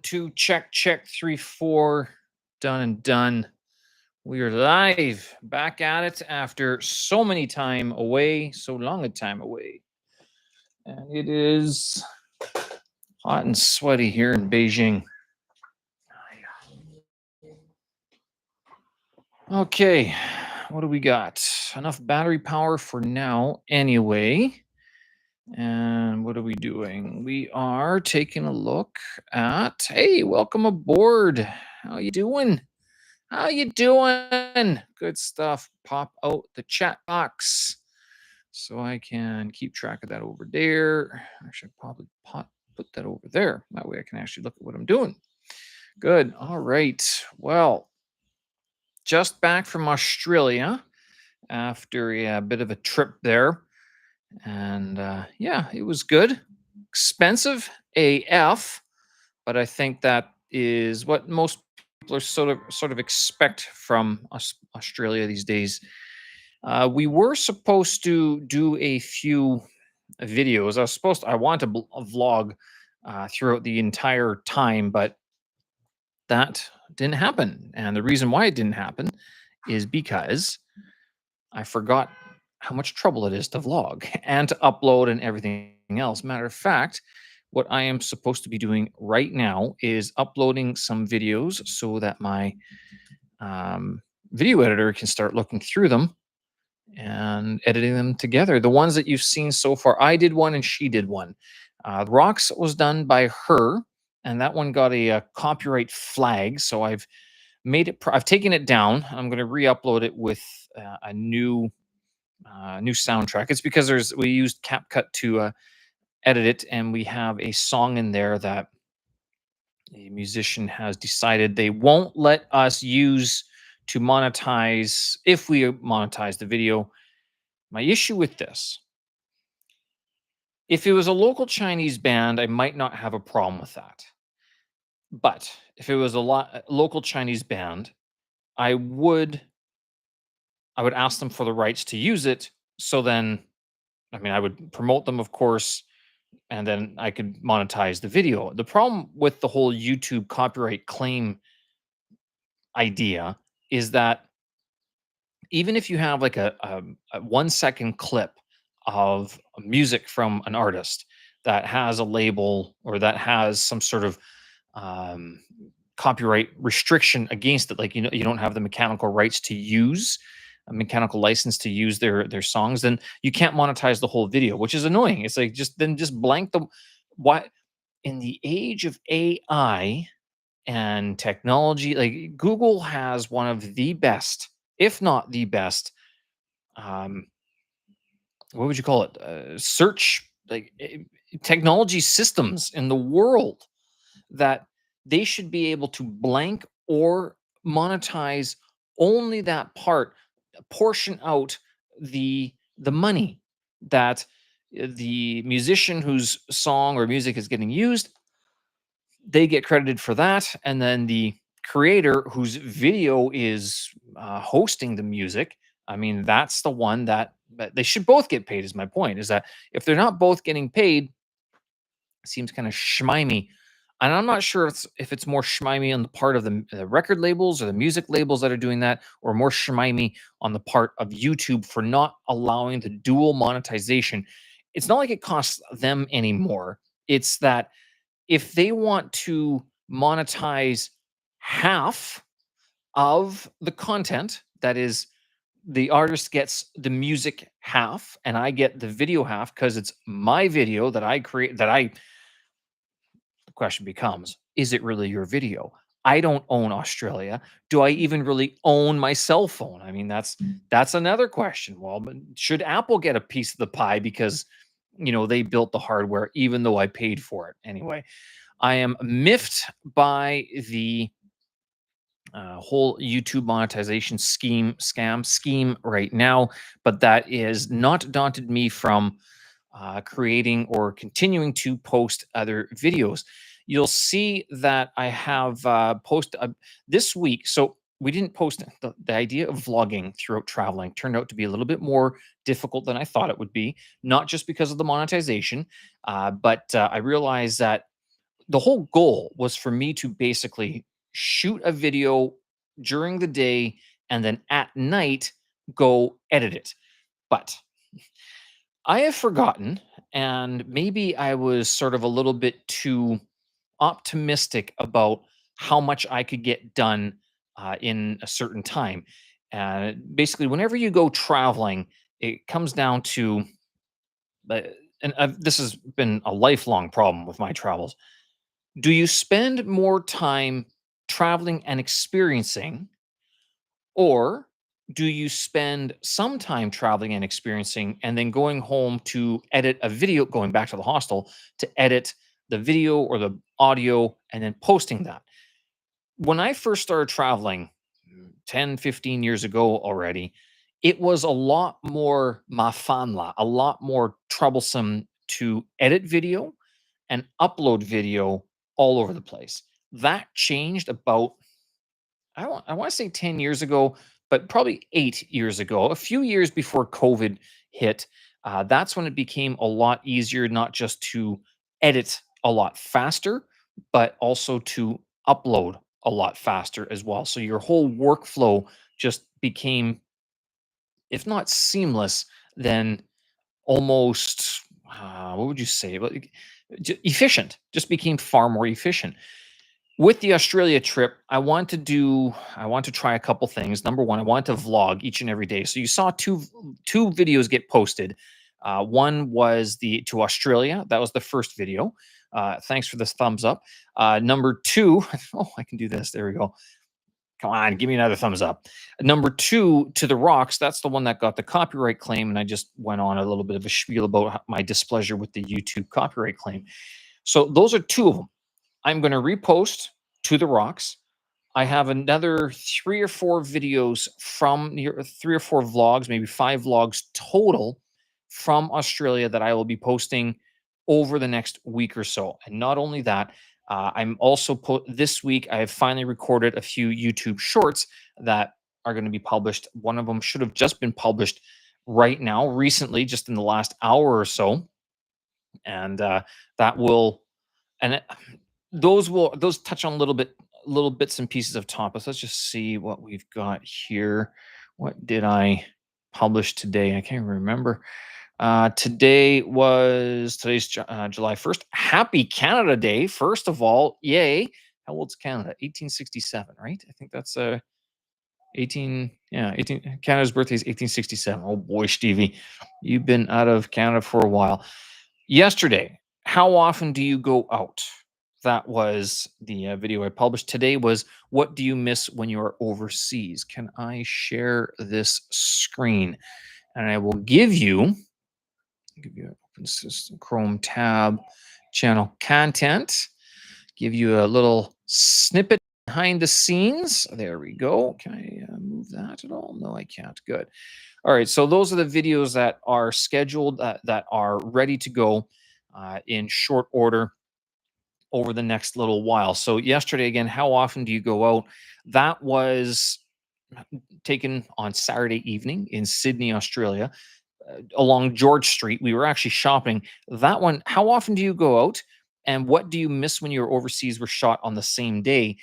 2, check, check, 3, 4. Done and done. We are live, back at it after so many time away, so long a time away. And it is hot and sweaty here in Beijing. Okay, what do we got? Enough battery power for now, anyway. And what are we doing? We are taking a look at. Hey, welcome aboard. How you doing? How you doing? Good stuff. Pop out the chat box so I can keep track of that over there. I should probably put that over there. That way I can actually look at what I'm doing. Good. All right. Well, just back from Australia after a bit of a trip there. And yeah, it was good. Expensive AF, but I think that is what most people are sort of expect from Australia these days. We were supposed to do a few videos. I wanted to vlog throughout the entire time, but that didn't happen. And the reason why it didn't happen is because I forgot how much trouble it is to vlog and to upload and everything else. Matter of fact, what I am supposed to be doing right now is uploading some videos so that my video editor can start looking through them and editing them together. The ones that you've seen so far, I did one and she did one. Rocks was done by her, and that one got a copyright flag. So I've made it. I've taken it down. I'm going to re-upload it with a new soundtrack. It's because we used CapCut to edit it, and we have a song in there that a musician has decided they won't let us use to monetize if we monetize the video. My issue with this, if it was a local Chinese band, I might not have a problem with that. But if it was a local Chinese band, I would ask them for the rights to use it. So then, I mean, I would promote them, of course, and then I could monetize the video. The problem with the whole YouTube copyright claim idea is that even if you have like a 1 second clip of music from an artist that has a label or that has some sort of um, copyright restriction against it, like you don't have the mechanical rights to use a mechanical license to use their songs, then you can't monetize the whole video, which is annoying. It's like just blank the why in the age of AI and technology, like Google has one of the best, if not the best, um, what would you call it? Search technology systems in the world that they should be able to blank or monetize only that part, portion out the money that the musician whose song or music is getting used, they get credited for that, and then the creator whose video is hosting the music, I mean, that's the one that but they should both get paid. Is my point, is that if they're not both getting paid, it seems kind of schmimey. And I'm not sure if it's more schmimey on the part of the record labels or the music labels that are doing that, or more schmimey on the part of YouTube for not allowing the dual monetization. It's not like it costs them anymore. It's that if they want to monetize half of the content, that is, the artist gets the music half and I get the video half because it's my video that I create, the question becomes, is it really your video? I don't own Australia. Do I even really own my cell phone? I mean, that's another question. Well, but should Apple get a piece of the pie because they built the hardware, even though I paid for it? Anyway, I am miffed by the whole YouTube monetization scheme right now, but that is not daunted me from creating or continuing to post other videos. You'll see that I have posted this week. So we didn't post the idea of vlogging throughout traveling turned out to be a little bit more difficult than I thought it would be, not just because of the monetization, but I realized that the whole goal was for me to basically shoot a video during the day and then at night go edit it. But I have forgotten, and maybe I was sort of a little bit too optimistic about how much I could get done in a certain time. Basically, whenever you go traveling, it comes down to, uh, and this has been a lifelong problem with my travels. Do you spend more time traveling and experiencing, or do you spend some time traveling and experiencing and then going home to edit a video, going back to the hostel to edit the video or the audio and then posting that? When I first started traveling 10, 15 years ago already, it was a lot more mafanla, a lot more troublesome to edit video and upload video all over the place. That changed about, I want to say 10 years ago, but probably 8 years ago, a few years before COVID hit. That's when it became a lot easier, not just to edit a lot faster, but also to upload a lot faster as well. So your whole workflow just became, if not seamless, then almost, what would you say? Like, efficient, just became far more efficient. With the Australia trip, I want to try a couple things. Number one, I want to vlog each and every day. So you saw two videos get posted. One was the to Australia. That was the first video. Thanks for this thumbs up. Number two, oh, I can do this. There we go. Come on, give me another thumbs up. Number two, to the rocks. That's the one that got the copyright claim, and I just went on a little bit of a spiel about my displeasure with the YouTube copyright claim. So those are two of them. I'm going to repost to the rocks. I have another three or four videos from your three or four vlogs, maybe five vlogs total from Australia that I will be posting over the next week or so. And not only that, I'm also this week. I have finally recorded a few YouTube shorts that are going to be published. One of them should have just been published right now, recently, just in the last hour or so, and that will and those touch on a little bits and pieces of topics. Let's just see what we've got here. What did I publish today? I can't remember. Today's July 1st. Happy Canada Day, first of all. Yay. How old's Canada? 1867, right? I think that's 18, yeah, 18. Canada's birthday is 1867. Oh boy, Stevie, you've been out of Canada for a while. Yesterday, how often do you go out? That was the video I published. Today was, what do you miss when you're overseas? Can I share this screen? And I will give you an open system Chrome tab, channel content, give you a little snippet behind the scenes. There we go. Can I move that at all? No, I can't. Good. All right. So those are the videos that are scheduled, that are ready to go in short order over the next little while. So yesterday, again, how often do you go out? That was taken on Saturday evening in Sydney, Australia, along George Street. We were actually shopping. That one, how often do you go out? And what do you miss when you're overseas? Were shot on the same day.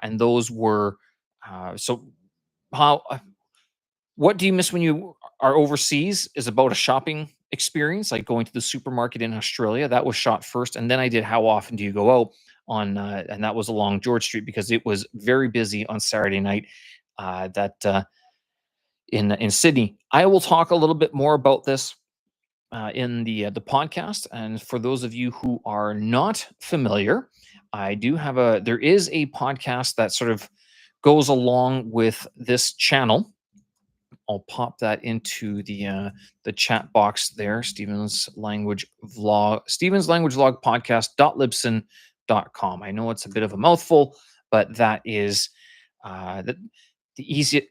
And those were, so how, what do you miss when you are overseas is about a shopping experience, like going to the supermarket in Australia. That was shot first. And then I did how often do you go out on, and that was along George Street because it was very busy on Saturday night. That in Sydney. I will talk a little bit more about this in the podcast. And for those of you who are not familiar, I do have there is a podcast that sort of goes along with this channel. I'll pop that into the chat box there. Stevens Language Vlog, Stevens Language Vlog Podcast.libsyn.com. I know it's a bit of a mouthful, but that is the easy.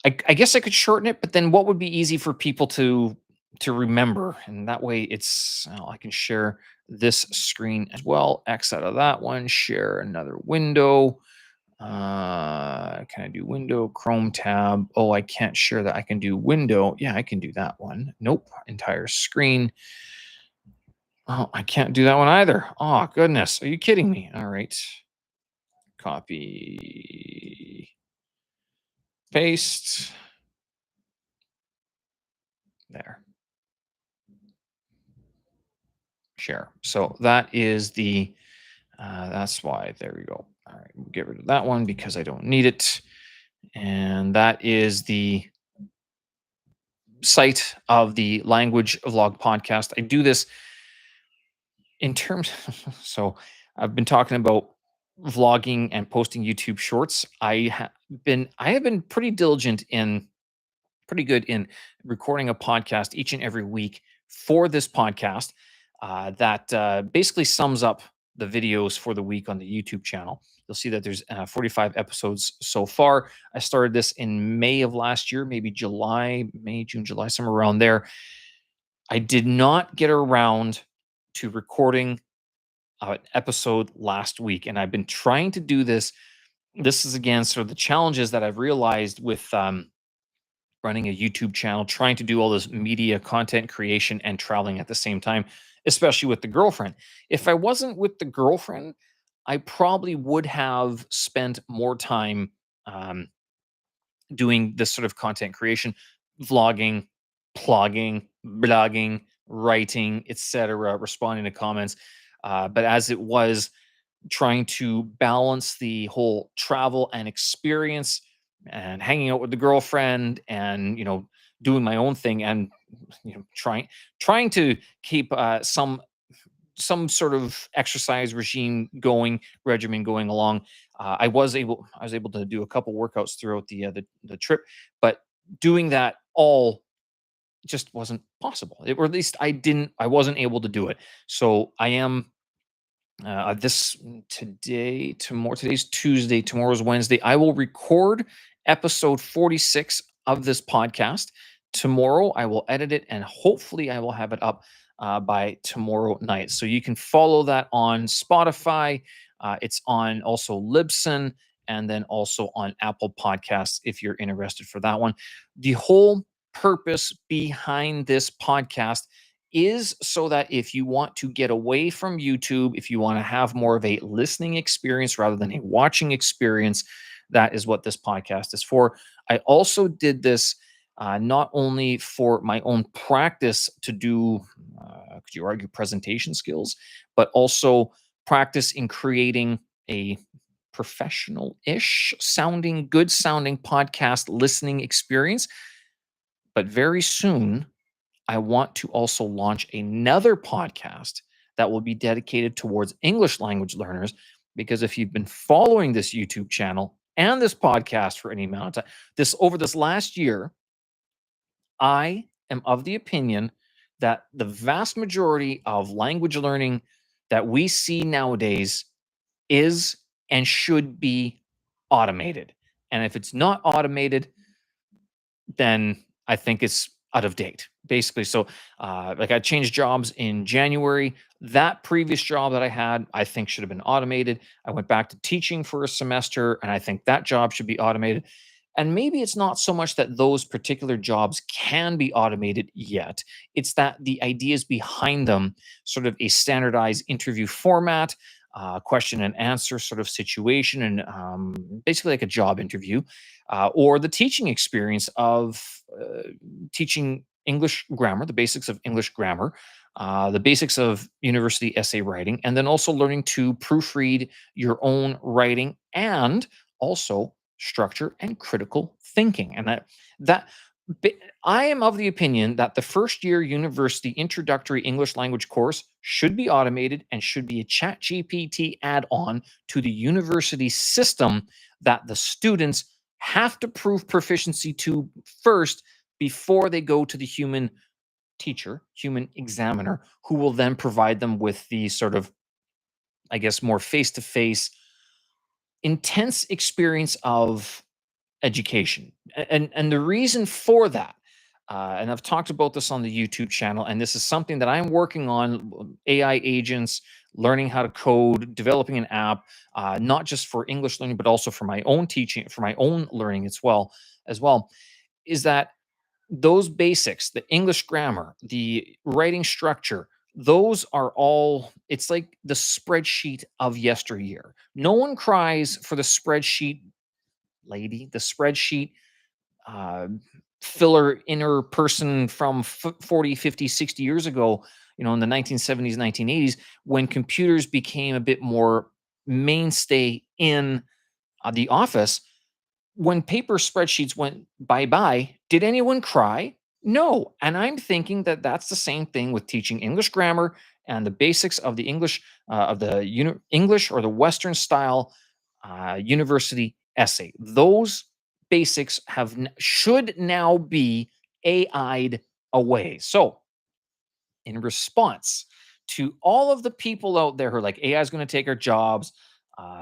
I guess I could shorten it, but then what would be easy for people to remember? And that way it's, well, I can share this screen as well. X out of that one, share another window. Can I do window, Chrome tab? Oh, I can't share that. I can do window. Yeah, I can do that one. Nope. Entire screen. Oh, I can't do that one either. Oh, goodness. Are you kidding me? All right. Copy, paste there, share. So that is that's why. There we go. All right. We'll get rid of that one because I don't need it. And that is the site of the Language Vlog podcast. I do this in terms, so I've been talking about vlogging and posting YouTube shorts. I have been pretty good in recording a podcast each and every week for this podcast that basically sums up the videos for the week on the YouTube channel. You'll see that there's 45 episodes so far. I started this in May of last year, maybe July, May, June, July, somewhere around there. I did not get around to recording an episode last week, and I've been trying to do this. This is again sort of the challenges that I've realized with running a YouTube channel, trying to do all this media content creation and traveling at the same time, especially with the girlfriend. If I wasn't with the girlfriend, I probably would have spent more time um, doing this sort of content creation, vlogging, plugging, blogging, writing, etc., responding to comments. But as it was, trying to balance the whole travel and experience and hanging out with the girlfriend and doing my own thing and trying to keep some sort of exercise regimen going along. I was able to do a couple workouts throughout the trip, but doing that all just wasn't possible. Or at least I wasn't able to do it. So I am this today, tomorrow, today's Tuesday, tomorrow's Wednesday. I will record episode 46 of this podcast. Tomorrow, I will edit it and hopefully I will have it up by tomorrow night. So you can follow that on Spotify. It's on also Libsyn and then also on Apple Podcasts if you're interested for that one. The whole purpose behind this podcast is so that if you want to get away from YouTube, if you want to have more of a listening experience rather than a watching experience, that is what this podcast is for. I also did this not only for my own practice to do, could you argue, presentation skills, but also practice in creating a professional ish sounding, good sounding podcast listening experience. But very soon, I want to also launch another podcast that will be dedicated towards English language learners. Because if you've been following this YouTube channel and this podcast for any amount of time, over this last year, I am of the opinion that the vast majority of language learning that we see nowadays is and should be automated. And if it's not automated, then I think it's out of date, basically. So, like I changed jobs in January. That previous job that I had, I think should have been automated. I went back to teaching for a semester, and I think that job should be automated. And maybe it's not so much that those particular jobs can be automated yet. It's that the ideas behind them, sort of a standardized interview format, question and answer sort of situation, and basically like a job interview, or the teaching experience of teaching English grammar, the basics of English grammar, the basics of university essay writing, and then also learning to proofread your own writing and also structure and critical thinking. And that I am of the opinion that the first year university introductory English language course should be automated and should be a chat GPT add-on to the university system that the students have to prove proficiency to first before they go to the human teacher, human examiner, who will then provide them with the sort of, I guess, more face-to-face intense experience of education. And the reason for that, and I've talked about this on the YouTube channel, and this is something that I'm working on: AI agents, learning how to code, developing an app, not just for English learning, but also for my own teaching, for my own learning as well, is that those basics, the English grammar, the writing structure, those are all, it's like the spreadsheet of yesteryear. No one cries for the spreadsheet lady, the spreadsheet uh, filler inner person from 40, 50, 60 years ago, in the 1970s, 1980s, when computers became a bit more mainstay in the office. When paper spreadsheets went bye bye, did anyone cry? No. And I'm thinking that that's the same thing with teaching English grammar and the basics of the English, of the English or the Western style university essay. Those basics should now be AI'd away. So, in response to all of the people out there who are like, AI is going to take our jobs,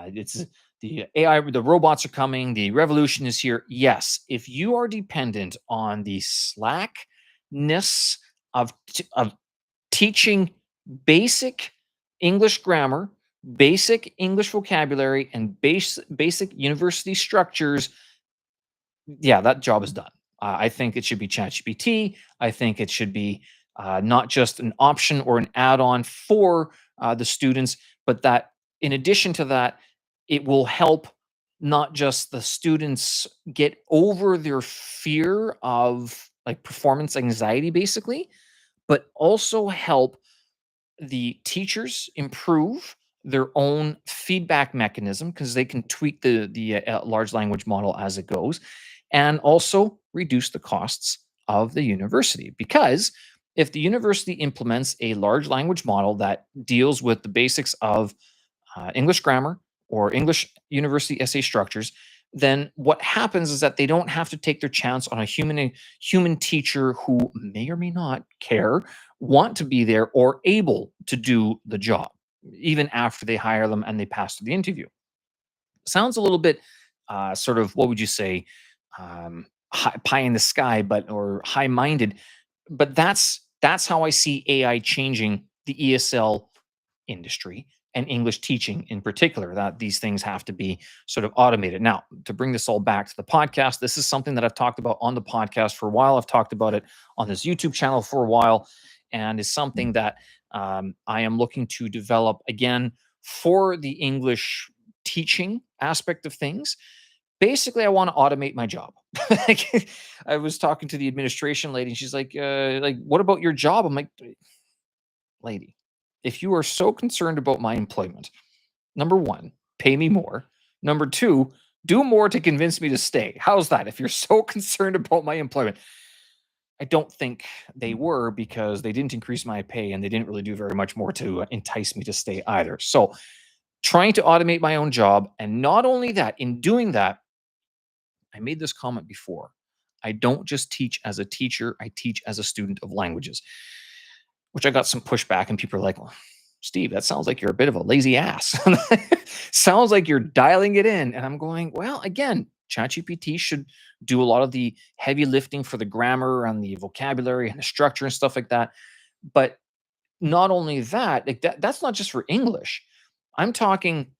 it's the AI, the robots are coming, the revolution is here. Yes, if you are dependent on the slackness of teaching basic English grammar, basic English vocabulary, and basic university structures, yeah, that job is done. I think it should be ChatGPT. I think it should be not just an option or an add-on for the students, but that in addition to that, it will help not just the students get over their fear of like performance anxiety, basically, but also help the teachers improve their own feedback mechanism because they can tweak the large language model as it goes, and also reduce the costs of the university. Because if the university implements a large language model that deals with the basics of English grammar or English university essay structures, then what happens is that they don't have to take their chance on a human teacher who may or may not care, want to be there, or able to do the job, even after they hire them and they pass through the interview. Sounds a little bit sort of, what would you say, pie in the sky, but or high minded. But that's how I see AI changing the ESL industry and English teaching in particular, that these things have to be sort of automated. Now, to bring this all back to the podcast, this is something that I've talked about on the podcast for a while. I've talked about it on this YouTube channel for a while, and is something that I am looking to develop again for the English teaching aspect of things. Basically, I want to automate my job. Like, I was talking to the administration lady, and she's like, what about your job? I'm like, lady, if you are so concerned about my employment, number one, pay me more. Number two, do more to convince me to stay. How's that? If you're so concerned about my employment, I don't think they were, because they didn't increase my pay and they didn't really do very much more to entice me to stay either. So, trying to automate my own job. And not only that, in doing that, I made this comment before. I don't just teach as a teacher, I teach as a student of languages, which I got some pushback, and people are like, well, Steve, that sounds like you're a bit of a lazy ass. Sounds like you're dialing it in. And I'm going, well, again, ChatGPT should do a lot of the heavy lifting for the grammar and the vocabulary and the structure and stuff like that. But not only that, like that's not just for English. I'm talking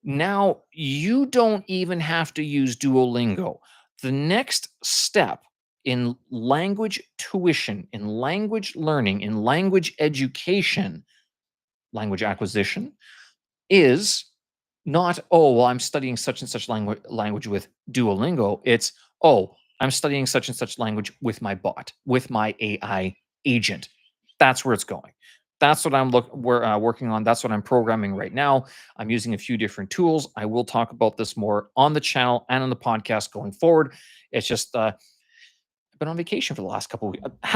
now, you don't even have to use Duolingo. The next step in language tuition, in language learning, in language education, language acquisition is not, oh, well, I'm studying such and such language with Duolingo. It's, oh, I'm studying such and such language with my bot, with my AI agent. That's where it's going. That's what we're working on. That's what I'm programming right now. I'm using a few different tools. I will talk about this more on the channel and on the podcast going forward. It's just I've been on vacation for the last couple of weeks.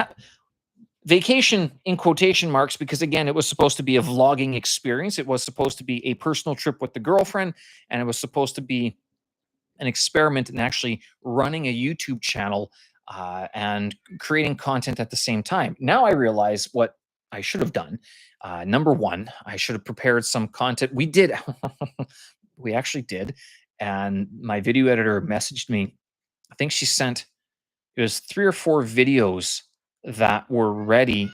Vacation in quotation marks, because again, it was supposed to be a vlogging experience. It was supposed to be a personal trip with the girlfriend, and it was supposed to be an experiment in actually running a YouTube channel and creating content at the same time. Now I realize what I should have done. Number one, I should have prepared some content. We did, we actually did, and my video editor messaged me. I think she sent, it was 3 or 4 videos that were ready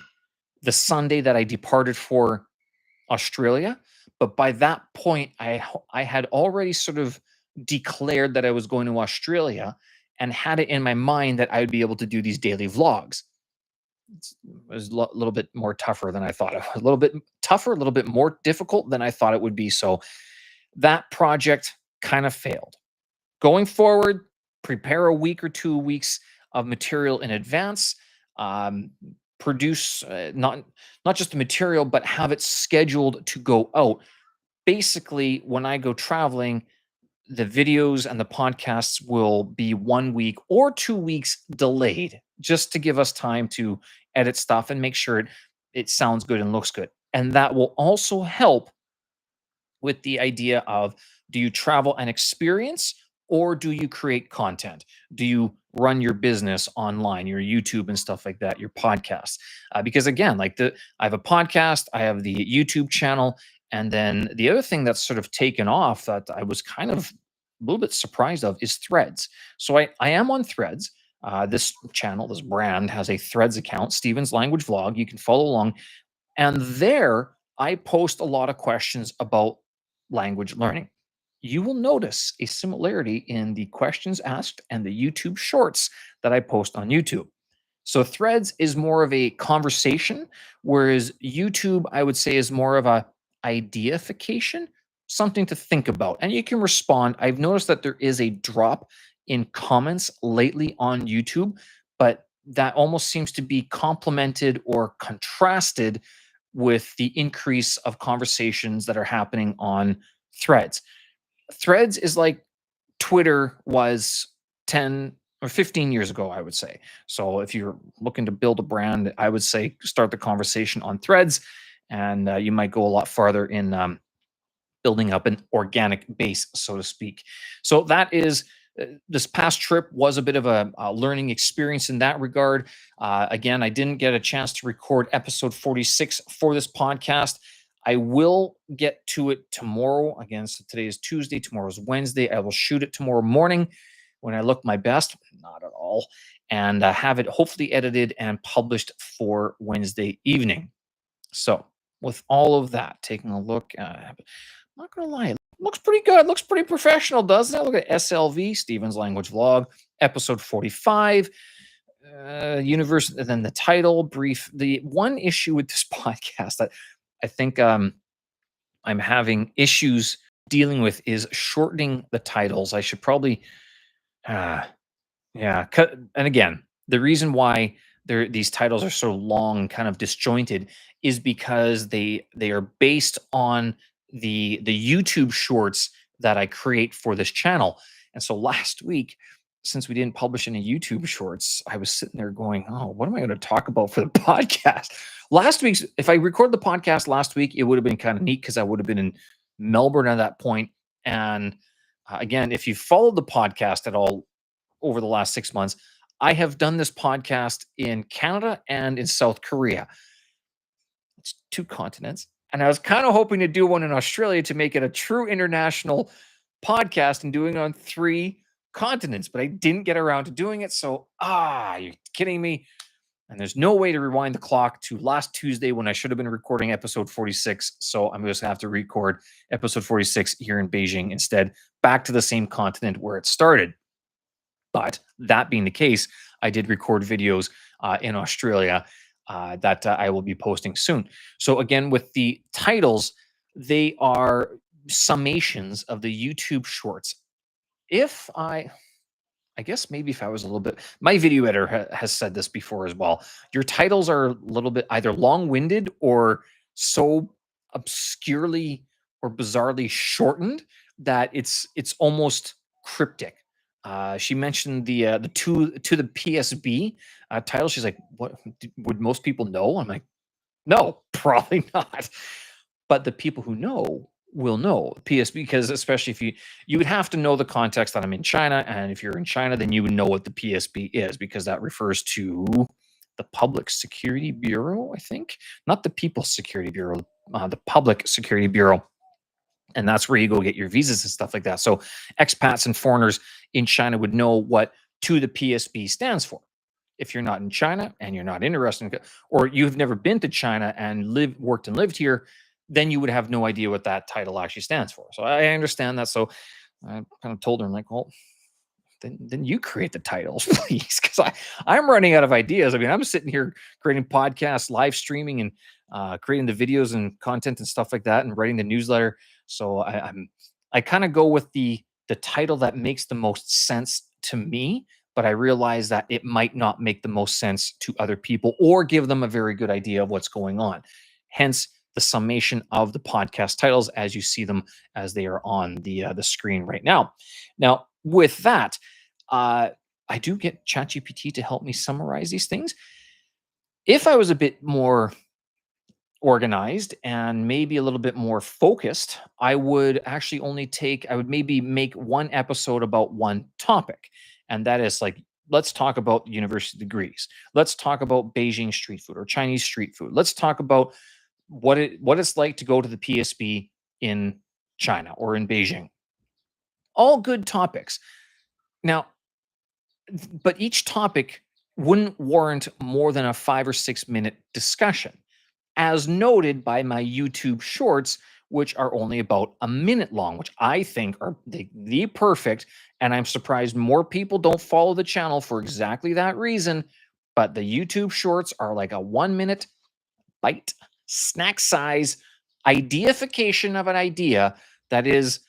the Sunday that I departed for Australia. But by that point, I had already sort of declared that I was going to Australia and had it in my mind that I would be able to do these daily vlogs. it was a little bit more tougher than I thought. A little bit tougher, a little bit more difficult than I thought it would be. So that project kind of failed. Going forward, prepare a week or 2 weeks of material in advance. Um, Produce not just the material, but have it scheduled to go out. Basically, when I go traveling, the videos and the podcasts will be 1 week or 2 weeks delayed, just to give us time to edit stuff and make sure it sounds good and looks good. And that will also help with the idea of, do you travel and experience, or do you create content? Do you run your business online, your YouTube and stuff like that, your podcasts? Because again, like I have a podcast, I have the YouTube channel, and then the other thing that's sort of taken off that I was kind of a little bit surprised of is Threads. So I am on Threads. This channel, this brand has a Threads account, Steven's Language Vlog. You can follow along, and there I post a lot of questions about language learning. You will notice a similarity in the questions asked and the YouTube shorts that I post on YouTube. So Threads is more of a conversation, whereas YouTube, I would say, is more of a ideification, something to think about. And you can respond. I've noticed that there is a drop in comments lately on YouTube, but that almost seems to be complemented or contrasted with the increase of conversations that are happening on Threads. Threads is like Twitter was 10 or 15 years ago, I would say. So if you're looking to build a brand, I would say start the conversation on Threads, and you might go a lot farther in building up an organic base, so to speak. So that is, this past trip was a bit of a learning experience in that regard. Again, I didn't get a chance to record episode 46 for this podcast. I will get to it tomorrow. Again, so today is Tuesday, tomorrow's Wednesday. I will shoot it tomorrow morning when I look my best, not at all, and have it hopefully edited and published for Wednesday evening. So, with all of that, taking a look, I'm not gonna lie, it looks pretty good. Looks pretty professional, doesn't it? Look at SLV, Steven's Language Vlog, episode 45. Universe, and then the title, brief. The one issue with this podcast that I think I'm having issues dealing with is shortening the titles. I should probably, uh, yeah. Cut. And again, the reason why these titles are so long, kind of disjointed, is because they are based on the YouTube shorts that I create for this channel. And so last week, since we didn't publish any YouTube shorts, I was sitting there going, "Oh, what am I going to talk about for the podcast?" Last week's, if I recorded the podcast last week, it would have been kind of neat because I would have been in Melbourne at that point. And again, if you followed the podcast at all over the last 6 months, I have done this podcast in Canada and in South Korea. It's two continents. And I was kind of hoping to do one in Australia to make it a true international podcast and doing it on three continents, but I didn't get around to doing it. So, you're kidding me. And there's no way to rewind the clock to last Tuesday when I should have been recording episode 46. So I'm just going to have to record episode 46 here in Beijing instead, back to the same continent where it started. But that being the case, I did record videos in Australia that I will be posting soon. So again, with the titles, they are summations of the YouTube shorts. If I guess maybe if I was a little bit, my video editor has said this before as well. Your titles are a little bit either long-winded or so obscurely or bizarrely shortened that it's almost cryptic. She mentioned the to the PSB title. She's like, "What would most people know?" I'm like, "No, probably not." But the people who know will know PSB, because especially if you would have to know the context that I'm in China, and if you're in China, then you would know what the PSB is, because that refers to the Public Security Bureau, I think, not the People's Security Bureau, the Public Security Bureau, and that's where you go get your visas and stuff like that. So expats and foreigners in China would know what to the PSB stands for. If you're not in China and you're not interested in, or you've never been to China and worked and lived here, then you would have no idea what that title actually stands for. So I understand that. So I kind of told her, I'm like, well, then you create the titles, please, because I'm running out of ideas. I mean, I'm sitting here creating podcasts, live streaming, and creating the videos and content and stuff like that, and writing the newsletter. So I kind of go with the title that makes the most sense to me, but I realize that it might not make the most sense to other people or give them a very good idea of what's going on. Hence the summation of the podcast titles as you see them as they are on the screen right now. Now, with that, uh, I do get ChatGPT to help me summarize these things. If I was a bit more organized and maybe a little bit more focused, I would actually I would maybe make one episode about one topic. And that is like, let's talk about university degrees. Let's talk about Beijing street food or Chinese street food. Let's talk about what it's like to go to the PSB in China or in Beijing. All good topics. Now, but each topic wouldn't warrant more than a 5 or 6 minute discussion, as noted by my YouTube shorts, which are only about a minute long, which I think are the perfect. And I'm surprised more people don't follow the channel for exactly that reason. But the YouTube shorts are like a 1 minute bite, snack size ideification of an idea that is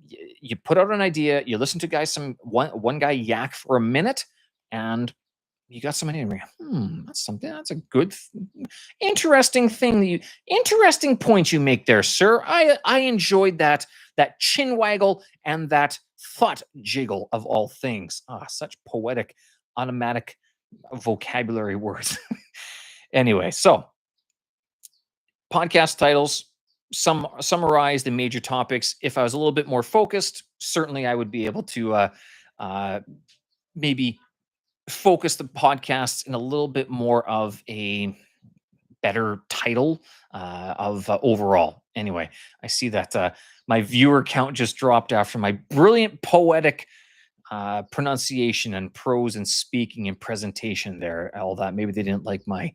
you put out an idea, you listen to guys, one guy yak for a minute, and you got somebody in there. That's something. That's a good, interesting thing. Interesting point you make there, sir. I enjoyed that chin waggle and that thought jiggle of all things. Ah, such poetic, automatic vocabulary words. Anyway, so podcast titles summarize the major topics. If I was a little bit more focused, certainly I would be able to uh, maybe focus the podcasts in a little bit more of a better title of overall. Anyway, I see that my viewer count just dropped after my brilliant poetic pronunciation and prose and speaking and presentation there. All that maybe they didn't like my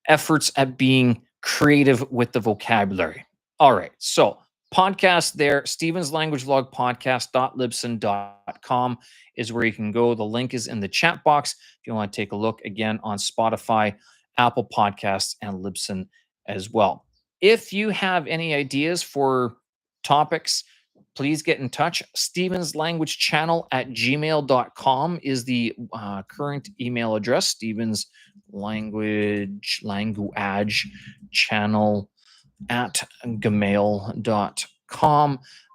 efforts at being creative with the vocabulary. All right, so podcast there, Steven's Language Vlog podcast.libsyn.com is where you can go. The link is in the chat box if you want to take a look again on Spotify, Apple Podcasts, and Libsyn as well. If you have any ideas for topics, please get in touch. stevenslanguagechannel at gmail.com is the current email address. Stevens language channel at gmail.com.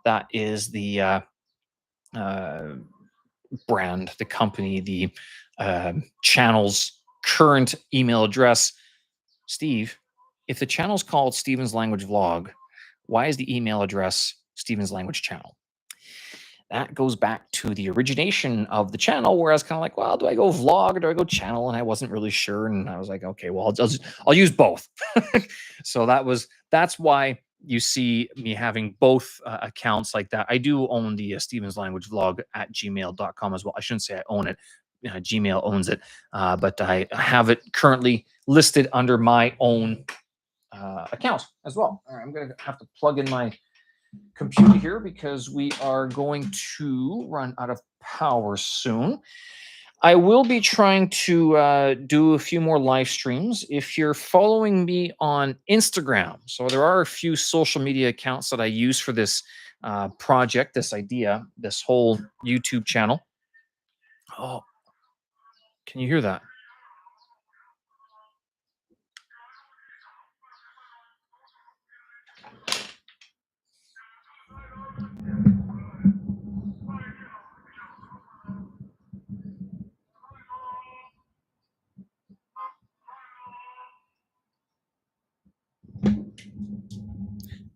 That is the brand, the company, the channel's current email address. Steve, if the channel's called Steven's Language Vlog, why is the email address Steven's Language Channel? That goes back to the origination of the channel, where I was kind of like, well, do I go vlog or do I go channel? And I wasn't really sure. And I was like, okay, well, I'll use both. So that's why you see me having both accounts like that. I do own the Steven's Language Vlog at gmail.com as well. I shouldn't say I own it. Gmail owns it, but I have it currently listed under my own account as well. All right, I'm going to have to plug in my computer here because we are going to run out of power soon. I will be trying to do a few more live streams. If you're following me on Instagram, so there are a few social media accounts that I use for this project, this idea, this whole YouTube channel. Oh, can you hear that?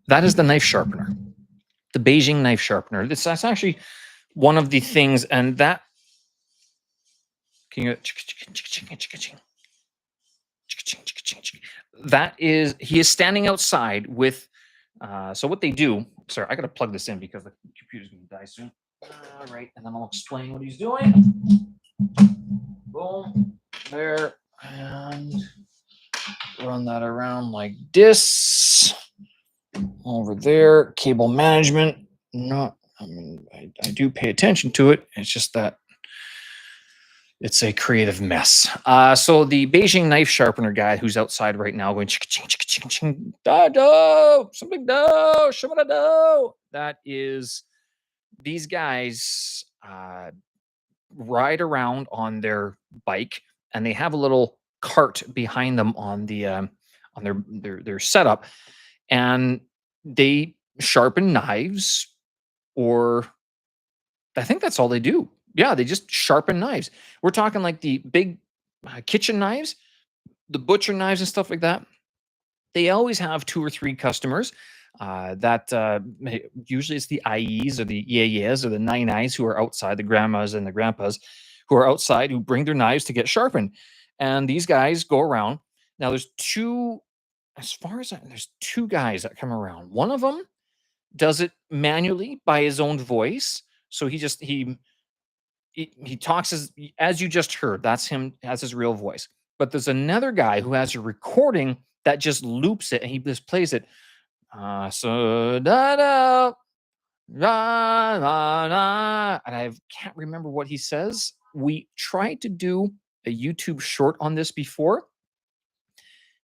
That is the knife sharpener, the Beijing knife sharpener. That's actually one of the things, and that can you that is he is standing outside with so what they do. Sorry, I gotta plug this in because the computer's gonna die soon. All right, and then I'll explain what he's doing. Boom, there, and run that around like this. Over there, cable management. Not I mean, I do pay attention to it. It's just that it's a creative mess. So the Beijing knife sharpener guy who's outside right now going ching ching ching ching ching da do something do shimada do. That is these guys ride around on their bike and they have a little cart behind them on their setup, and they sharpen knives, or I think that's all they do. Yeah, they just sharpen knives. We're talking like the big kitchen knives, the butcher knives, and stuff like that. They always have 2 or 3 customers, usually it's the IEs or the yayas or the nine-eyes who are outside, the grandmas and the grandpas who are outside who bring their knives to get sharpened. And these guys go around. Now there's 2, as far as there's 2 guys that come around. One of them does it manually by his own voice. So he talks as you just heard. That's him as his real voice. But there's another guy who has a recording that just loops it and he just plays it. So da da da da da, and I can't remember what he says. We tried to do a YouTube short on this before.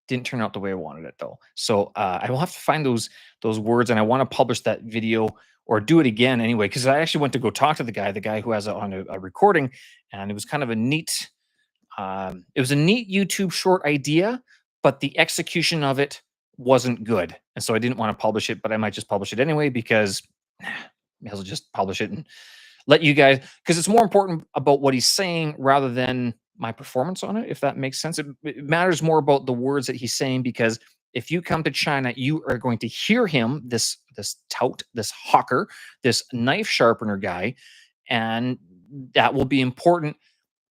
Didn't turn out the way I wanted it though. So I will have to find those words, and I want to publish that video or do it again anyway. Because I actually went to go talk to the guy who has it on a recording, and it was kind of a neat. It was a neat YouTube short idea, but the execution of it wasn't good, and so I didn't want to publish it. But I might just publish it anyway because may as well just publish it and let you guys, because it's more important about what he's saying rather than my performance on it, if that makes sense. It matters more about the words that he's saying, because if you come to China, you are going to hear him, this tout, this hawker, this knife sharpener guy, and that will be important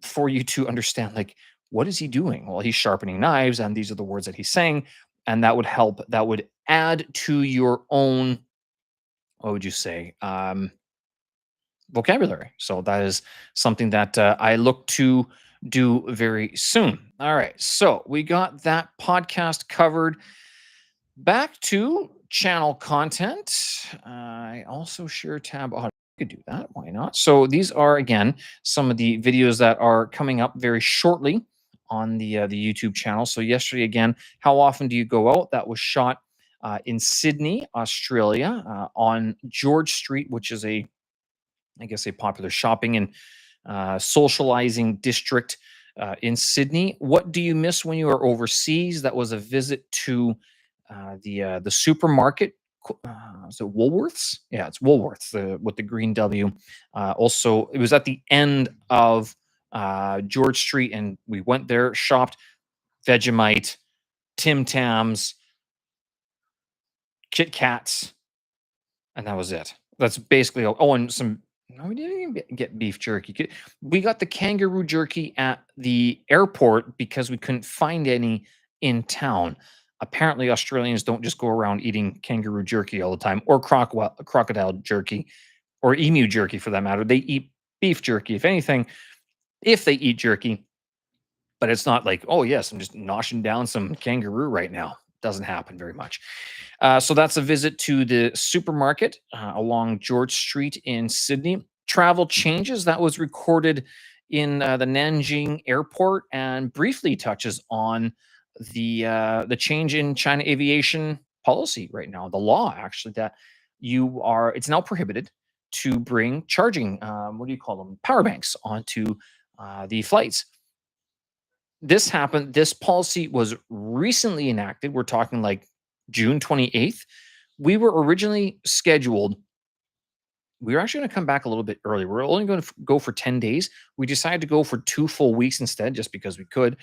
for you to understand, like, what is he doing? Well, he's sharpening knives, and these are the words that he's saying, and that would help. That would add to your own, what would you say? Vocabulary. So that is something that I look to do very soon. All right. So we got that podcast covered. Back to channel content. I also share tab audio. I could do that. Why not? So these are, again, some of the videos that are coming up very shortly on the YouTube channel. So yesterday, again, how often do you go out? That was shot in Sydney, Australia, on George Street, which is I guess, a popular shopping and socializing district in Sydney. What do you miss when you are overseas? That was a visit to the supermarket. Is it Woolworths? Yeah, it's Woolworths with the green W. Also, it was at the end of George Street, and we went there, shopped Vegemite, Tim Tams, Kit Kats, and that was it. That's basically all. Oh, and some. No, we didn't even get beef jerky. We got the kangaroo jerky at the airport because we couldn't find any in town. Apparently, Australians don't just go around eating kangaroo jerky all the time, or crocodile jerky, or emu jerky for that matter. They eat beef jerky, if anything, if they eat jerky. But it's not like, oh yes, I'm just noshing down some kangaroo right now. Doesn't happen very much. So that's a visit to the supermarket along George Street in Sydney. Travel changes that was recorded in the Nanjing airport, and briefly touches on the change in China aviation policy right now. The law, actually, that it's now prohibited to bring charging, what do you call them, power banks onto the flights. This policy was recently enacted. We're talking like June 28th. We were originally scheduled, we were actually going to come back a little bit early. We're only going to go for 10 days. We decided to go for 2 full weeks instead, just because we could.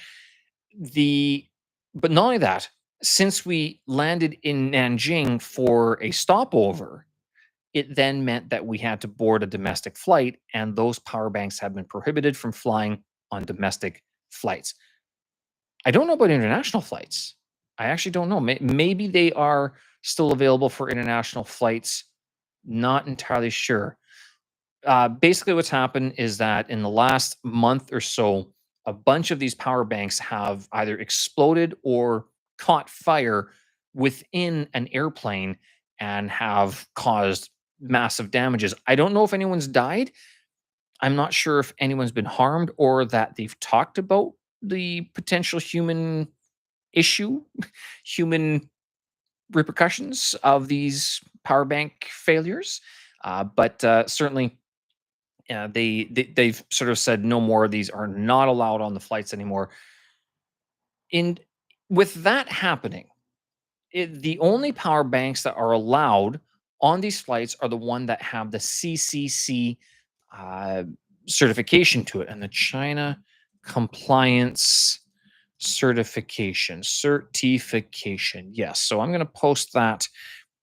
The But not only that, since we landed in Nanjing for a stopover, it then meant that we had to board a domestic flight, and those power banks have been prohibited from flying on domestic flights. I don't know about international flights. I actually don't know. Maybe they are still available for international flights. Not entirely sure. Basically, what's happened is that in the last month or so, a bunch of these power banks have either exploded or caught fire within an airplane and have caused massive damages. I don't know if anyone's died. I'm not sure if anyone's been harmed or that they've talked about the potential human issue, human repercussions of these power bank failures. But certainly, they've sort of said no more of these are not allowed on the flights anymore. And with that happening, the only power banks that are allowed on these flights are the one that have the CCC uh, certification to it, and the China compliance certification. Yes, so I'm going to post that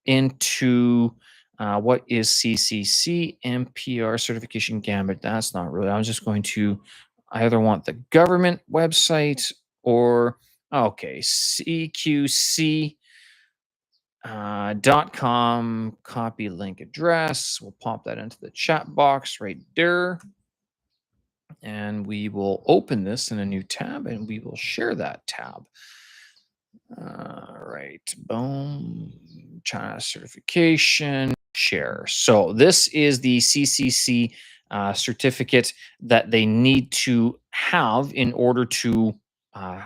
into what is CCC MPR certification gambit. That's not really. I'm just going to. I either want the government website or okay CQC .com, copy link address. We'll pop that into the chat box right there. And we will open this in a new tab and we will share that tab. All right, boom, China certification, share. So this is the CCC certificate that they need to have in order to uh,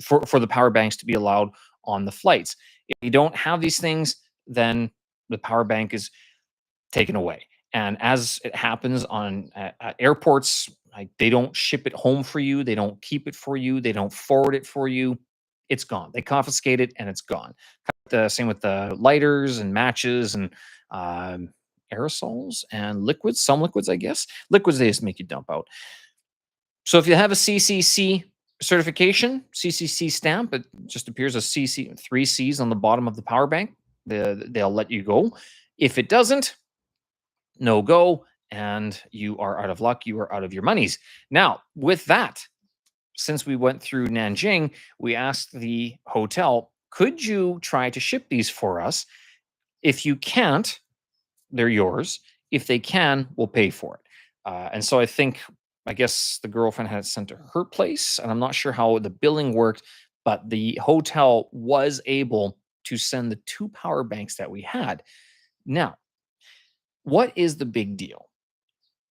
for the power banks to be allowed on the flights. If you don't have these things, then the power bank is taken away. And as it happens on at airports, like they don't ship it home for you, they don't keep it for you, they don't forward it for you. It's gone. They confiscate it and it's gone. The same with the lighters and matches and um, aerosols and liquids. Some liquids, I guess. Liquids they just make you dump out. So if you have a CCC certification, CCC stamp, it just appears as CC three C's on the bottom of the power bank. They'll let you go. If it doesn't, no go, and you are out of luck. You are out of your monies. Now, with that, since we went through Nanjing, we asked the hotel, could you try to ship these for us? If you can't, they're yours. If they can, we'll pay for it. And so I guess the girlfriend had it sent to her place, and I'm not sure how the billing worked, but the hotel was able to send the two power banks that we had. Now, what is the big deal?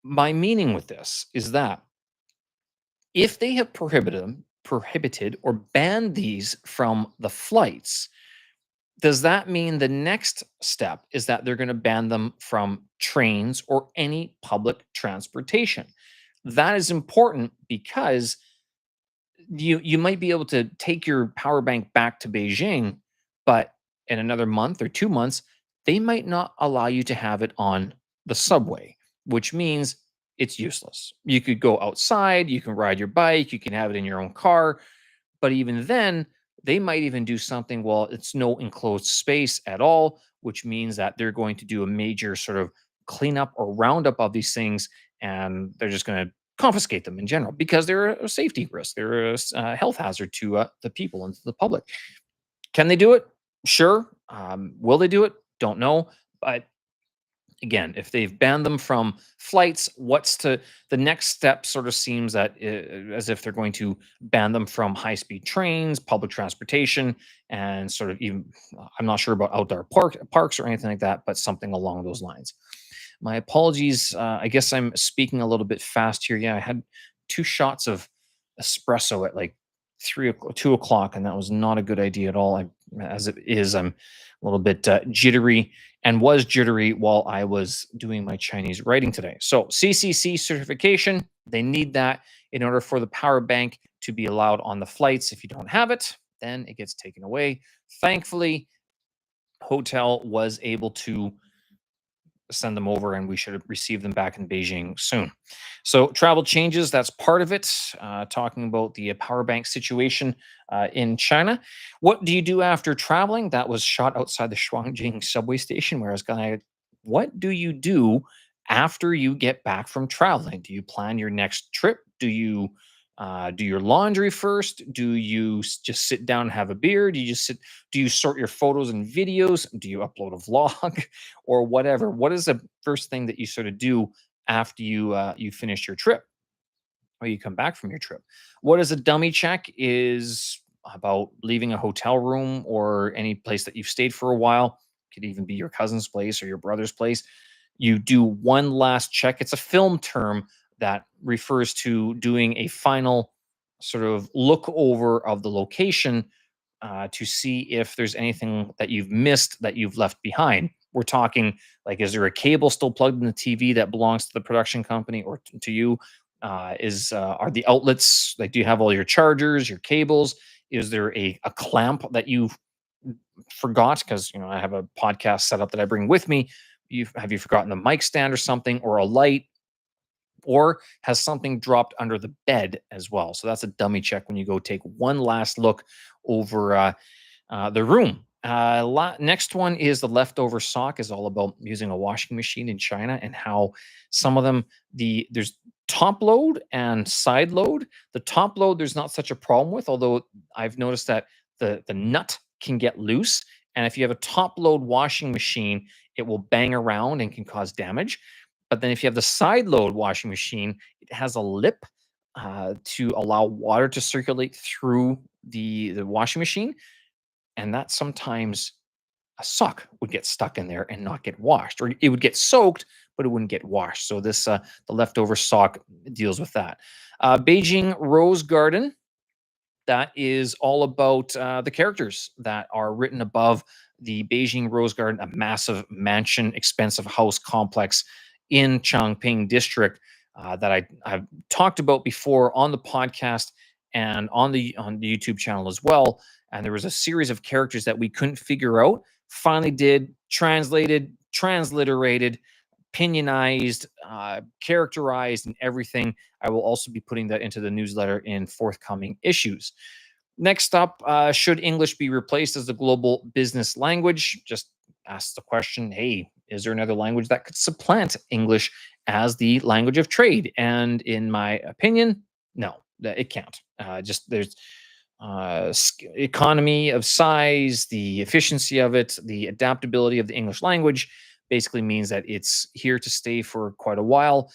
My meaning with this is that if they have prohibited or banned these from the flights, does that mean the next step is that they're going to ban them from trains or any public transportation? That is important because you might be able to take your power bank back to Beijing, but in another month or 2 months, they might not allow you to have it on the subway, which means it's useless. You could go outside, you can ride your bike, you can have it in your own car, but even then, they might even do something, well, it's no enclosed space at all, which means that they're going to do a major sort of cleanup or roundup of these things, and they're just going to confiscate them in general because they're a safety risk. They're a health hazard to the people and to the public. Can they do it? Sure. Will they do it? Don't know. But again, if they've banned them from flights, what's to the next step? Sort of seems that as if they're going to ban them from high-speed trains, public transportation, and sort of even I'm not sure about outdoor parks or anything like that, but something along those lines. My apologies. I guess I'm speaking a little bit fast here. Yeah, I had 2 shots of espresso at like 2 o'clock, and that was not a good idea at all. As it is, I'm a little bit jittery and was jittery while I was doing my Chinese writing today. So CCC certification, they need that in order for the power bank to be allowed on the flights. If you don't have it, then it gets taken away. Thankfully, hotel was able to send them over and we should receive them back in Beijing soon. So travel changes, that's part of it. Talking about the power bank situation in China. What do you do after traveling? That was shot outside the Shuangjing subway station where I was going, what do you do after you get back from traveling? Do you plan your next trip? Do you do your laundry first? Do you just sit down and have a beer? Do you just sit? Do you sort your photos and videos? Do you upload a vlog or whatever? What is the first thing that you sort of do after you finish your trip or you come back from your trip? What is a dummy check is about leaving a hotel room or any place that you've stayed for a while. Could even be your cousin's place or your brother's place. You do one last check. It's a film term that refers to doing a final sort of look over of the location to see if there's anything that you've missed that you've left behind. We're talking like, is there a cable still plugged in the TV that belongs to the production company or to you? Is Are the outlets like? Do you have all your chargers, your cables? Is there a clamp that you forgot? Because I have a podcast setup that I bring with me. You forgotten the mic stand or something, or a light, or has something dropped under the bed as well? So that's a dummy check when you go take one last look over the room. Next one is the leftover sock. Is all about using a washing machine in China and how some of them there's top load and side load. The top load there's not such a problem with, although I've noticed that the nut can get loose, and if you have a top load washing machine, it will bang around and can cause damage. But then if you have the side load washing machine, it has a lip to allow water to circulate through the washing machine, and that sometimes a sock would get stuck in there and not get washed, or it would get soaked, but it wouldn't get washed. So the leftover sock deals with that. Beijing Rose Garden, that is all about the characters that are written above the Beijing Rose Garden, a massive mansion, expensive house complex in Changping district that I've talked about before on the podcast and on the YouTube channel as well. And there was a series of characters that we couldn't figure out. Finally, did translated, transliterated, opinionized, characterized, and everything. I will also be putting that into the newsletter in forthcoming issues. Next up, should English be replaced as the global business language? Just ask the question, hey, is there another language that could supplant English as the language of trade? And in my opinion, no, it can't. Just there's economy of size, the efficiency of it, the adaptability of the English language basically means that it's here to stay for quite a while.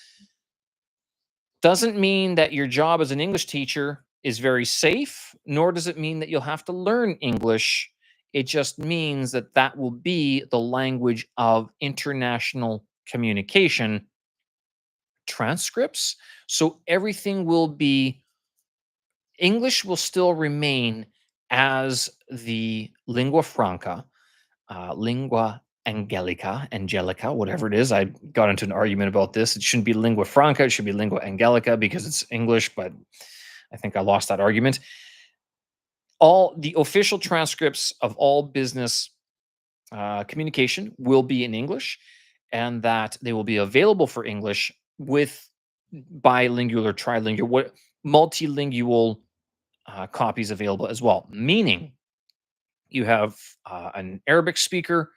Doesn't mean that your job as an English teacher is very safe, nor does it mean that you'll have to learn English. It just means that that will be the language of international communication, transcripts. So everything will be, English will still remain as the lingua franca, lingua angelica, whatever it is. I got into an argument about this. It shouldn't be lingua franca, it should be lingua angelica because it's English, but I think I lost that argument. All the official transcripts of all business communication will be in English, and that they will be available for English with bilingual or trilingual, what multilingual copies available as well. Meaning, you have an Arabic speaker,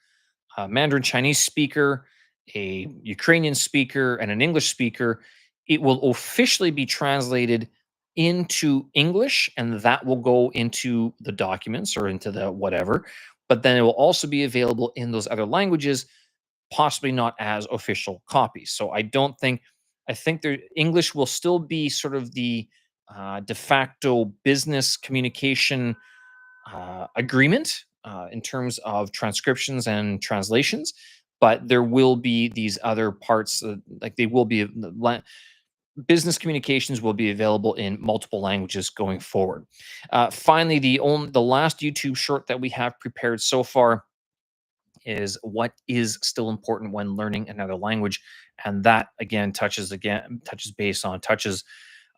a Mandarin Chinese speaker, a Ukrainian speaker, and an English speaker. It will officially be translated into English, and that will go into the documents or into the whatever. But then it will also be available in those other languages, possibly not as official copies. So I think there English will still be sort of the de facto business communication agreement in terms of transcriptions and translations, but there will be these other parts, like they will be business communications will be available in multiple languages going forward. Finally, the last YouTube short that we have prepared so far is what is still important when learning another language, and that touches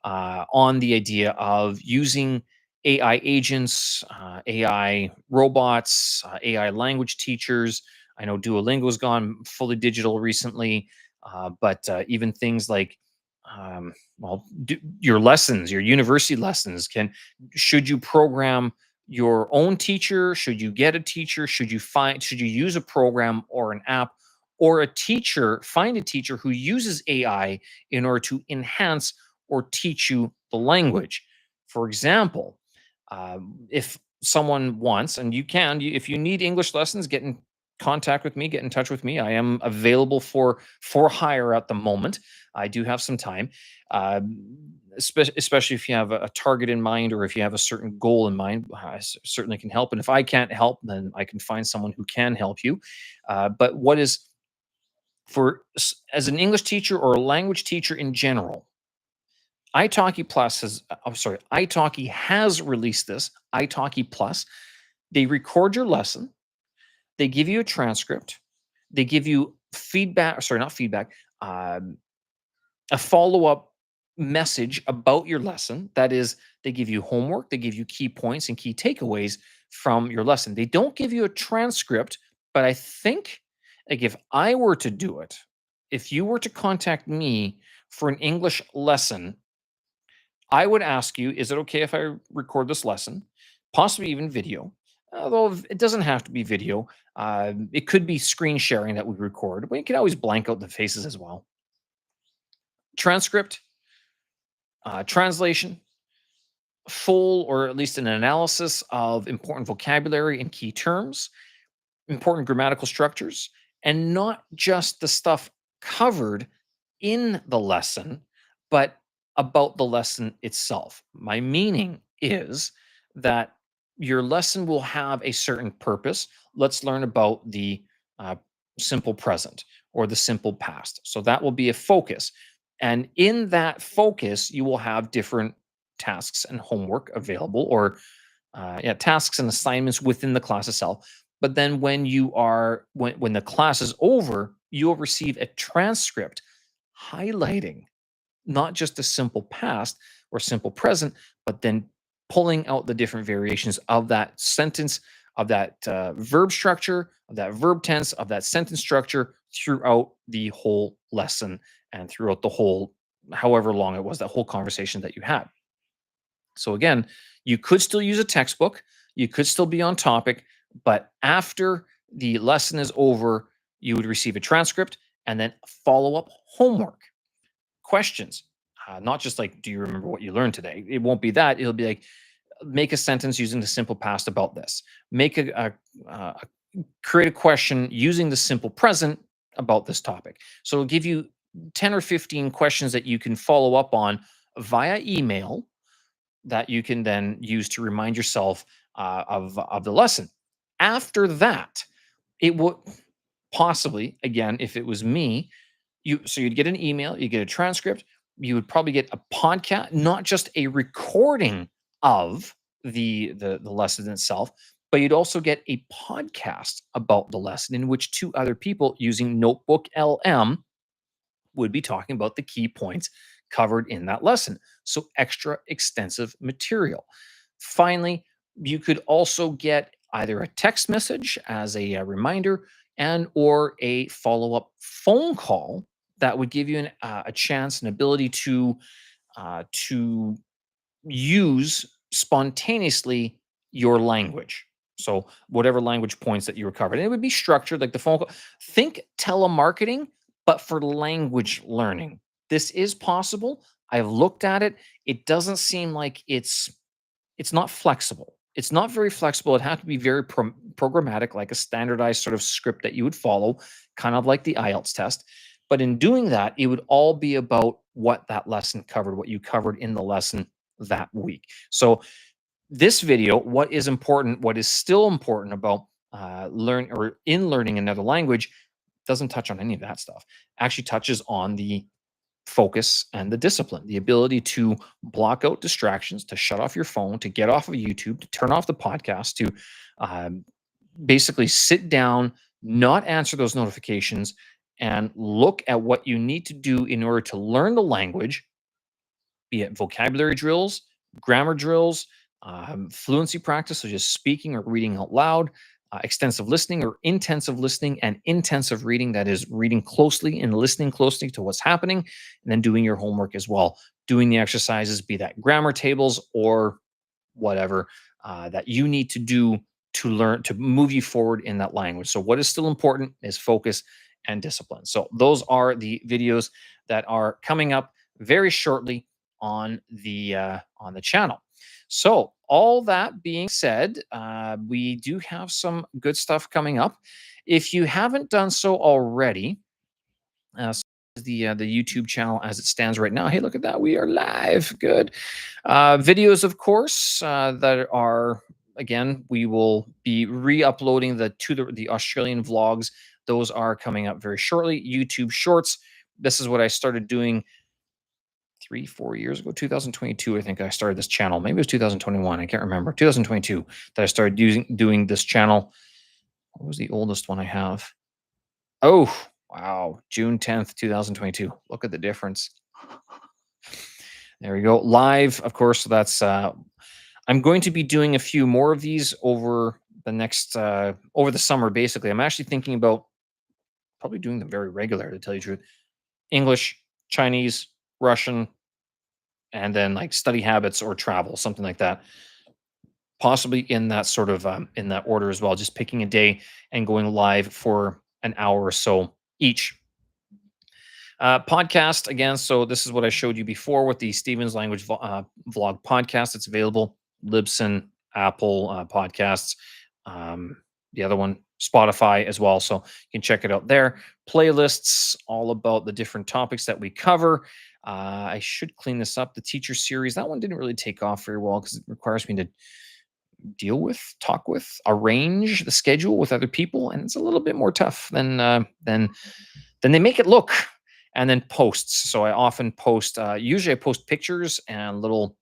on the idea of using AI agents, AI robots, AI language teachers. I know Duolingo's gone fully digital recently, but even things like your lessons, your university lessons, should you program your own teacher? Should you get a teacher? Should you use a program or an app, or find a teacher who uses AI in order to enhance or teach you the language? For example, if someone wants, and if you need English lessons, get in contact with me, get in touch with me. I am available for hire at the moment. I do have some time, especially if you have a target in mind, or if you have a certain goal in mind. I certainly can help. And if I can't help, then I can find someone who can help you. But what is As an English teacher or a language teacher in general, italki Plus has I'm sorry, italki has released this, italki Plus. They record your lesson, they give you a transcript, they give you feedback, sorry, not feedback, um, a follow-up message about your lesson. That is, they give you homework, they give you key points and key takeaways from your lesson. They don't give you a transcript, but I think, like, if I were to do it, if you were to contact me for an English lesson, I would ask you, is it okay if I record this lesson? Possibly even video. Although it doesn't have to be video. It could be screen sharing that we record. We can always blank out the faces as well. Transcript, translation, full or at least an analysis of important vocabulary and key terms, important grammatical structures, and not just the stuff covered in the lesson, but about the lesson itself. My meaning is that your lesson will have a certain purpose. Let's learn about the uh, simple present or the simple past. So that will be a focus. And in that focus, you will have different tasks and homework available, or yeah, tasks and assignments within the class itself. But then when the class is over, you'll receive a transcript highlighting not just the simple past or simple present, but then pulling out the different variations of that sentence, of that verb structure, of that verb tense, of that sentence structure throughout the whole lesson and throughout the whole, however long it was, that whole conversation that you had. So again, you could still use a textbook, you could still be on topic, but after the lesson is over, you would receive a transcript and then follow up homework questions. Not just like, do you remember what you learned today? It won't be that. It'll be like, make a sentence using the simple past about this. Make create a question using the simple present about this topic. So it'll give you 10 or 15 questions that you can follow up on via email that you can then use to remind yourself of the lesson. After that, it would possibly, again, if it was me, you'd get an email, you get a transcript, you would probably get a podcast, not just a recording of the lesson itself, but you'd also get a podcast about the lesson in which two other people using Notebook LM would be talking about the key points covered in that lesson. So extra extensive material. Finally, you could also get either a text message as a reminder and or a follow-up phone call that would give you a chance, an ability to use spontaneously your language. So whatever language points that you recovered, and it would be structured like the phone call. Think telemarketing, but for language learning. This is possible. I've looked at it. It doesn't seem like it's not flexible. It's not very flexible. It had to be very programmatic, like a standardized sort of script that you would follow, kind of like the IELTS test. But in doing that, it would all be about what that lesson covered, what you covered in the lesson that week. So this video, what is important, what is still important about learning another language, doesn't touch on any of that stuff. Actually touches on the focus and the discipline, the ability to block out distractions, to shut off your phone, to get off of YouTube, to turn off the podcast, to um, basically sit down, not answer those notifications, and look at what you need to do in order to learn the language, be it vocabulary drills, grammar drills, fluency practice, so just speaking or reading out loud, extensive listening or intensive listening, and intensive reading, that is reading closely and listening closely to what's happening, and then doing your homework as well, doing the exercises, be that grammar tables or whatever that you need to do to learn to move you forward in that language. So what is still important is focus and discipline. So those are the videos that are coming up very shortly on the channel. So all that being said, we do have some good stuff coming up. If you haven't done so already, so the YouTube channel as it stands right now. Hey, look at that. We are live. Good. Videos, of course, that are again, we will be re-uploading the Australian vlogs. Those are coming up very shortly. YouTube Shorts. This is what I started doing 3, 4 years ago. 2022, I think I started this channel. Maybe it was 2021. I can't remember. 2022 that I started doing this channel. What was the oldest one I have? Oh, wow. June 10th, 2022. Look at the difference. There we go. Live, of course. So that's I'm going to be doing a few more of these over the next over the summer. Basically, I'm actually thinking about probably doing them very regular, to tell you the truth. English, Chinese, Russian, and then like study habits or travel, something like that. Possibly in that sort of in that order as well. Just picking a day and going live for an hour or so each. Podcast again. So this is what I showed you before with the Stevens Language Vlog podcast. It's available Libsyn, Apple Podcasts, um, the other one Spotify as well. So you can check it out there. Playlists all about the different topics that we cover. I should clean this up. The teacher series, that one didn't really take off very well because it requires me to deal with, talk with, arrange the schedule with other people, and it's a little bit more tough than they make it look. And then posts. So I often post. Usually, I post pictures and little,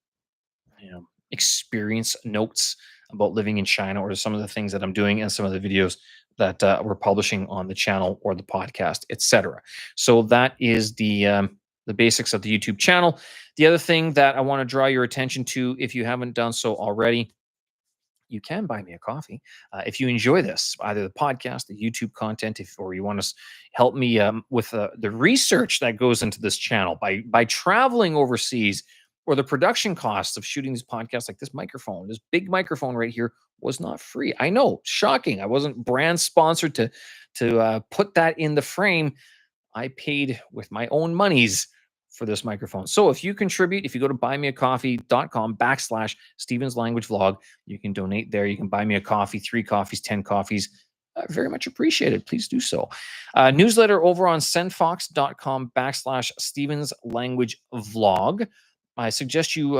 experience notes about living in China or some of the things that I'm doing and some of the videos that we're publishing on the channel or the podcast, etc. So that is the basics of the YouTube channel. The other thing that I want to draw your attention to, if you haven't done so already, you can buy me a coffee if you enjoy this, either the podcast, the YouTube content, or you want to help me with the research that goes into this channel by traveling overseas, or the production costs of shooting these podcasts. Like this big microphone right here, was not free. I know, shocking. I wasn't brand sponsored to put that in the frame. I paid with my own monies for this microphone. So if you contribute, if you go to buymeacoffee.com/Stevens Language Vlog, you can donate there. You can buy me a coffee, 3 coffees, 10 coffees. Very much appreciated. Please do so. Newsletter over on sendfox.com/Stevens Language Vlog. I suggest you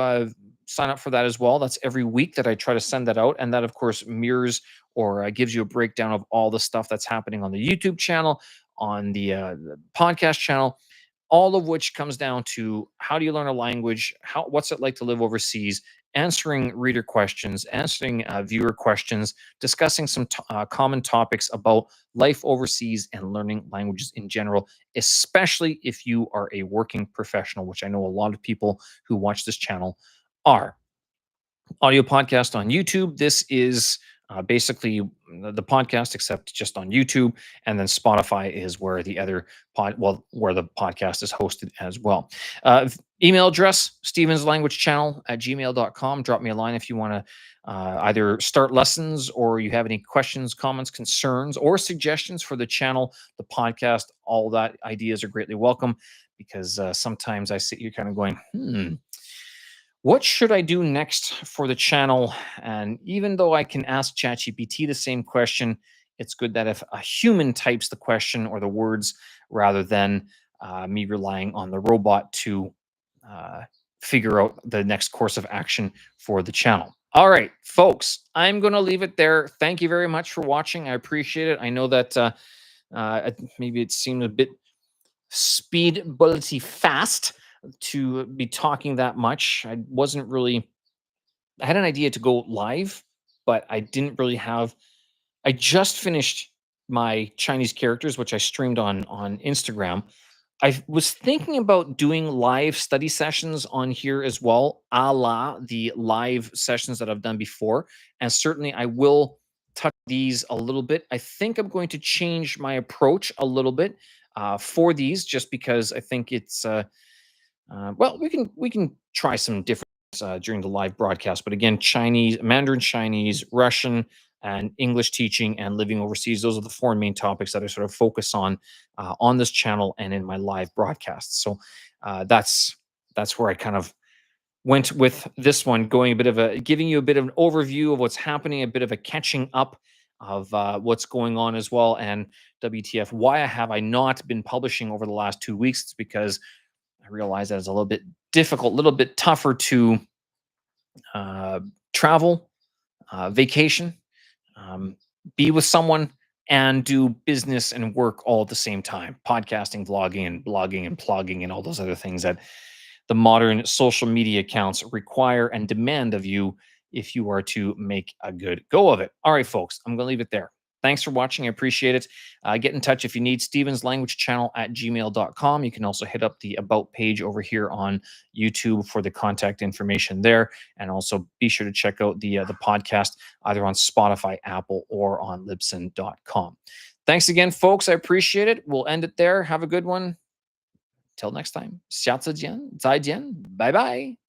sign up for that as well. That's every week that I try to send that out. And that, of course, mirrors or gives you a breakdown of all the stuff that's happening on the YouTube channel, on the podcast channel, all of which comes down to how do you learn a language, what's it like to live overseas, answering reader questions, answering viewer questions, discussing some common topics about life overseas and learning languages in general, especially if you are a working professional, which I know a lot of people who watch this channel are. Audio podcast on YouTube. This is basically the podcast, except just on YouTube. And then Spotify is where the other where the podcast is hosted as well. Email address, stevenslanguagechannel@gmail.com. Drop me a line if you want to either start lessons, or you have any questions, comments, concerns, or suggestions for the channel, the podcast. All that ideas are greatly welcome, because sometimes I sit here kind of going, what should I do next for the channel? And even though I can ask ChatGPT the same question, it's good that if a human types the question or the words, rather than me relying on the robot to uh, figure out the next course of action for the channel. All right, folks, I'm going to leave it there. Thank you very much for watching. I appreciate it. I know that maybe it seemed a bit speed bullety fast to be talking that much. I had an idea to go live, but I didn't really have. I just finished my Chinese characters, which I streamed on Instagram. I was thinking about doing live study sessions on here as well, a la the live sessions that I've done before. And certainly I will touch these a little bit. I think I'm going to change my approach a little bit for these, just because I think it's well, we can try some different during the live broadcast. But again, Chinese, Mandarin Chinese, Russian, and English teaching and living overseas. Those are the four main topics that I sort of focus on this channel and in my live broadcasts. So that's where I kind of went with this one, going a bit of giving you a bit of an overview of what's happening, a bit of a catching up of what's going on as well. And WTF, why have I not been publishing over the last 2 weeks? It's because I realize that it's a little bit difficult, a little bit tougher to uh, travel, vacation, um, be with someone, and do business and work all at the same time. Podcasting, vlogging, and blogging, and plugging, and all those other things that the modern social media accounts require and demand of you if you are to make a good go of it. All right, folks, I'm going to leave it there. Thanks for watching. I appreciate it. Get in touch if you need stevenslanguagechannel at gmail.com. You can also hit up the About page over here on YouTube for the contact information there. And also be sure to check out the podcast either on Spotify, Apple, or on libsyn.com. Thanks again, folks. I appreciate it. We'll end it there. Have a good one. Till next time. 下次见，再见，拜拜。